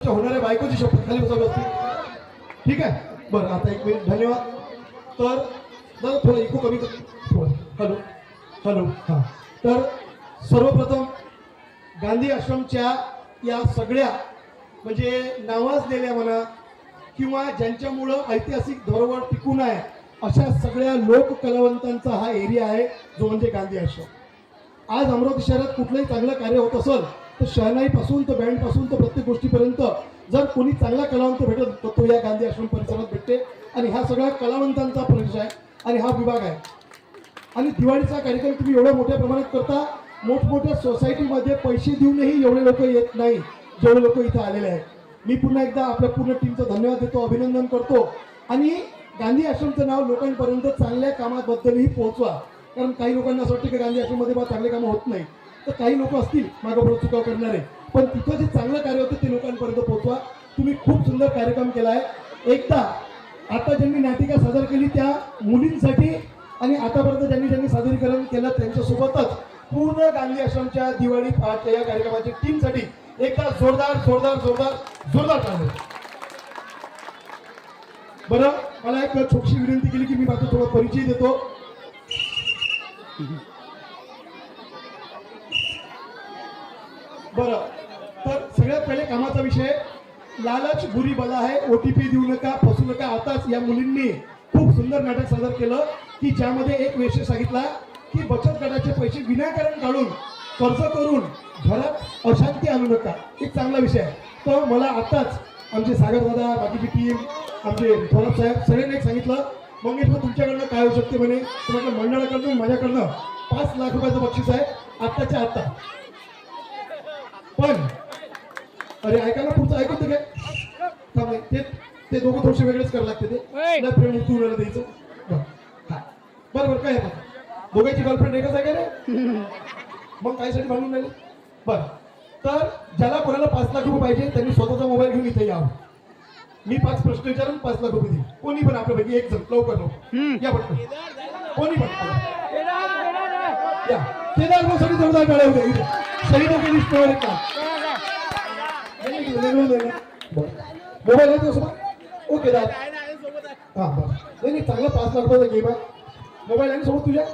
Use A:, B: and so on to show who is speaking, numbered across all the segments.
A: होणाऱ्या बायकोची शपथ खाली बसावी असते. ठीक आहे बरं आता एक मिनिट धन्यवाद. तर जरा थोडं इको कमी कर. हॅलो हॅलो हां. तर सर्वप्रथम गांधी आश्रमच्या या सगळ्या म्हणजे नावाजलेल्या म्हणा किंवा ज्यांच्यामुळं ऐतिहासिक धरोहर टिकून आहे अशा सगळ्या लोक कलावंतांचा हा एरिया आहे जो म्हणजे गांधी आश्रम. आज अमरावती शहरात कुठलंही चांगलं कार्य होत असेल तर शहनाईपासून तर बँडपासून तर प्रत्येक गोष्टीपर्यंत जर कोणी चांगला कलावंत भेटत तर तो या गांधी आश्रम परिसरात भेटते. आणि हा सगळा कलावंतांचा प्रदेश आहे आणि हा विभाग आहे. आणि दिवाळीचा कार्यक्रम तुम्ही एवढ्या मोठ्या प्रमाणात करता. मोठमोठ्या सोसायटीमध्ये पैसे देऊनही एवढे लोक येत नाही जेवढे लोक इथं आलेले आहेत. मी पुन्हा एकदा आपल्या पूर्ण टीमचं धन्यवाद देतो, अभिनंदन करतो. आणि गांधी आश्रमचं नाव लोकांपर्यंत चांगल्या कामाबद्दलही पोहोचवा. कारण काही लोकांना असं वाटतं की गांधी आश्रममध्ये बा चांगले कामं होत नाही. तर काही लोक असतील मागं पुढे चुका करणारे, पण तिथं जे चांगलं कार्य होतं ते लोकांपर्यंत पोहोचवा. तुम्ही खूप सुंदर कार्यक्रम केला आहे. एकदा आता ज्यांनी नाटिका सादर केली त्या मुलींसाठी आणि आतापर्यंत ज्यांनी सादरीकरण केलं त्यांच्यासोबतच पूर्ण गांधी आश्रमच्या दिवाळी पहाटच्या या कार्यक्रमाच्या टीमसाठी एकदा जोरदार जोरदार जोरदार जोरदार टाळ्या. बरं मला एक छोटीशी विनंती केली की मी माझा थोडा परिचय देतो. बरं तर सगळ्यात पहिले कामाचा विषय लालच बुरी बला आहे. OTP देऊ नका, फसू नका. आताच या मुलींनी खूप सुंदर नाटक सादर केलं की ज्यामध्ये एक विषय सांगितला की बचत गटाचे पैसे विनाकारण काढून कर्ज करून घरात अशांती आणू नका. एक चांगला विषय आहे. तर मला आताच आमचे सागर दादा, बाकीची टीम, आमचे थोरात साहेब सगळ्यांनी सांगितलं मंगेश तुमच्याकडनं काय होऊ शकते म्हणे. म्हटलं मंडळाकडनं माझ्याकडनं 5 लाख रुपयाचं बक्षीस आहे आत्ताच्या आत्ता. पण अरे ऐका ना पुढचं ऐकत काय ते दोघं थोडेसे वेगळेच करायला लागते. ते फ्रेंड तू द्यायचं बरोबर काय आहे दोघांची गर्लफ्रेंड एकच आहे का रे. मग कायसाठी भांडून राहिले. बरं तर ज्याला कोणाला 5 लाख रुपये पाहिजे त्यांनी स्वतःचा मोबाईल घेऊन इथे यावं. मी 5 प्रश्न विचारून 5 लाख रुपये देईन. कोणी पण आपल्यापैकी एक जण लवकर या पटकन कोणी पण या. केदार भाऊसाठी जोरदार टाळ्या होत्या इथे शहीद लिस्टवर का मोबाईल आहे सोबत. ओके दादा हां बरं नाही चांगला 5 लाख रुपयाचा गेम आहे. मोबाईल आहे सोबत तुझ्या.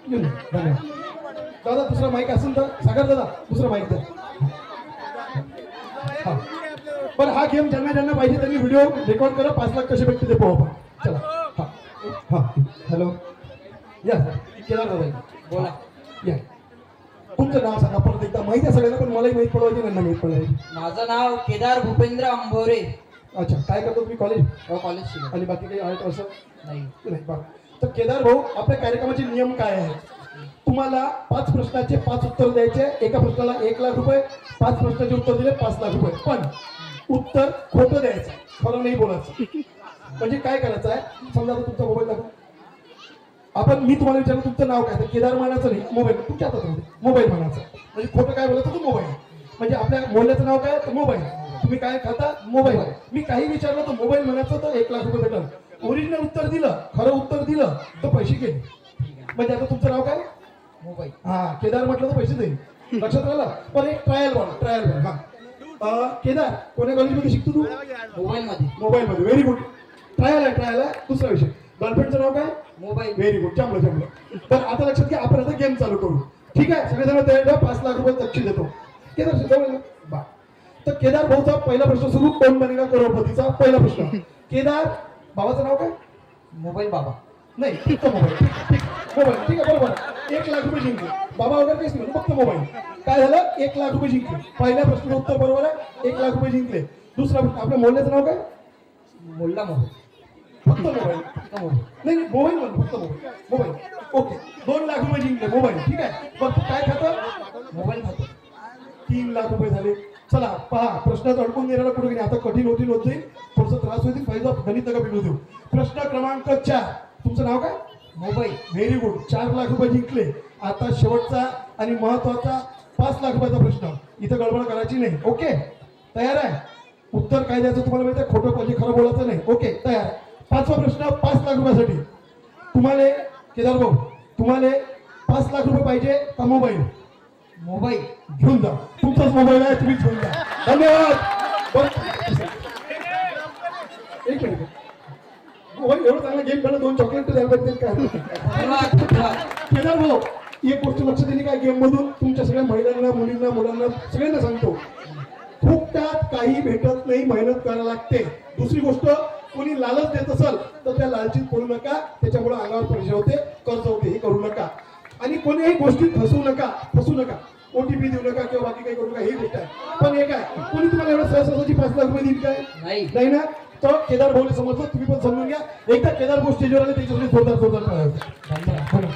A: धन्यवाद दादा. दुसरा माईक असेल तर सागर दादा दुसरा माईक द्या. हां पण हा गेम ज्यांना पाहिजे त्यांनी व्हिडिओ रेकॉर्ड करा. 5 लाख कसे भेटते ते पाहू आपण. चला हां हां हॅलो या केदार दादा बोला या. तुमचं नाव सांगा परत एकदा. माहिती आहे सगळ्यांना पण मलाही माहीत पडवायचे त्यांना माहीत पडायचे.
B: माझं नाव केदार भूपेंद्र अंभोरे.
A: अच्छा काय करतो तुम्ही कॉलेज.
B: कॉलेज शिकतो.
A: आणि बाकी काही आर्ट असं
B: नाही.
A: बरं तर केदार भाऊ आपल्या कार्यक्रमाचे नियम काय आहे. तुम्हाला 5 प्रश्नाचे 5 उत्तर द्यायचे. एका प्रश्नाला 1 लाख रुपये. 5 प्रश्नाचे उत्तर दिले 5 लाख रुपये. पण उत्तर खोटं द्यायचं, खरं नाही बोलायचं. म्हणजे काय करायचं आहे समजा आता तुमचा मोबाईल दाखवा. आपण मी तुम्हाला विचारलं तुमचं नाव काय तर केदार म्हणायचं नाही. मोबाईल तुमच्या हातात मोबाईल म्हणायचं. म्हणजे खोटं काय बोलायचं तर मोबाईल. म्हणजे आपल्या मोबाईलचं नाव काय तर मोबाईल. तुम्ही काय खाता मोबाईल. मी काही विचारलं तर मोबाईल म्हणायचं तर 1 लाख रुपये भेटल. ओरिजिनल उत्तर दिलं, खरं उत्तर दिलं तर पैसे गेले. म्हणजे आता तुमचं नाव काय
B: मोबाईल.
A: हा केदार म्हटलं तर पैसे देईल. लक्षात राहिलं. पण एक ट्रायल बॉल हा केदार कोण्या कॉलेजमध्ये शिकतो तू. मोबाईल मध्ये व्हेरी गुड. ट्रायल आहे. दुसरा विषय गर्लफ्रेंडचं नाव काय
B: मोबाईल.
A: Very good. जमलं. तर आता लक्षात घ्या आपण आता गेम चालू करू. ठीक आहे सगळेजण तयार. 5 लाख रुपये तपशील देतो. केदार जवळ बा. तर केदार भाऊचा पहिला प्रश्न सुरू. कोण बनेगा करोडपतीचा पहिला प्रश्न. केदार बाबाचं नाव काय
B: मोबाईल बाबा.
A: नाही फक्त मोबाईल. ठीक मोबाईल ठीक आहे बरोबर. 1 लाख रुपये जिंकले. बाबा वगैरे काहीच नाही फक्त मोबाईल. काय झालं 1 लाख रुपये जिंकले. पहिल्या प्रश्नाचं उत्तर बरोबर आहे. 1 लाख रुपये जिंकले. दुसरा प्रश्न आपल्या मोहल्ल्याचं नाव काय
B: मोल्ला मोबाईल.
A: फक्त मोबाईल. नाही मोबाईल म्हणून फक्त मोबाईल. ओके 2 लाख रुपये जिंकले मोबाईल. ठीक आहे मग तू काय खातं
B: मोबाईल खातो.
A: 3 लाख रुपये झाले. चला पहा प्रश्नात अडकून गेलेला कुठे गेले. आता कठीण होत जाईल थोडंसं त्रास होईल. पाहिजे गणित नका बिघडू देऊ. प्रश्न क्रमांक 4. तुमचं नाव काय
B: मोबाईल.
A: Very good. 4 लाख रुपये जिंकले. आता शेवटचा आणि महत्वाचा 5 लाख रुपयाचा प्रश्न. इथं गडबड करायची नाही. ओके तयार आहे. उत्तर काय द्यायचं तुम्हाला माहिती आहे. खोटं पाहिजे खरं बोलायचं नाही. ओके तयार. 5वा प्रश्न 5 लाख रुपयासाठी. तुम्हाला केदार भाऊ तुम्हाला 5 लाख रुपये पाहिजे का मोबाईल.
B: मोबाईल
A: घेऊन जा. तुमचाच मोबाईल आहे, तुम्हीच घेऊन जा. धन्यवाद. बरं. एक मिनिट. मोबाईल एवढं चांगला गेम खेळला, 2 चॉकलेट द्यायला पाहिजे काय?
B: धन्यवाद धन्यवाद.
A: केदार भाऊ, एक गोष्ट लक्षात येईल काय, गेम मधून तुमच्या सगळ्या महिलांना, मुलींना, मुलांना सगळ्यांना सांगतो, फुकटात काही भेटत नाही, मेहनत करायला लागते. दुसरी गोष्ट, कोणी लालच देत असेल तर त्या लालचीत पडू नका, त्याच्यामुळे अंगावर परीक्षा होते, कर्ज होते, हे करू नका. आणि कोणीही गोष्टीत फसू नका. ओटीपी देऊ नका किंवा बाकी काही करू नका, ही गोष्ट आहे. पण एक आहे, कोणी तुम्हाला एवढं सहसाची 5 लाख रुपये देईल काय? नाही ना. तर केदार भाऊने समजलं, तुम्ही पण समजून घ्या. एकदा केदार भाऊ स्टेजवर आले, त्याच्यासाठी जोरदार
B: धन्यवाद.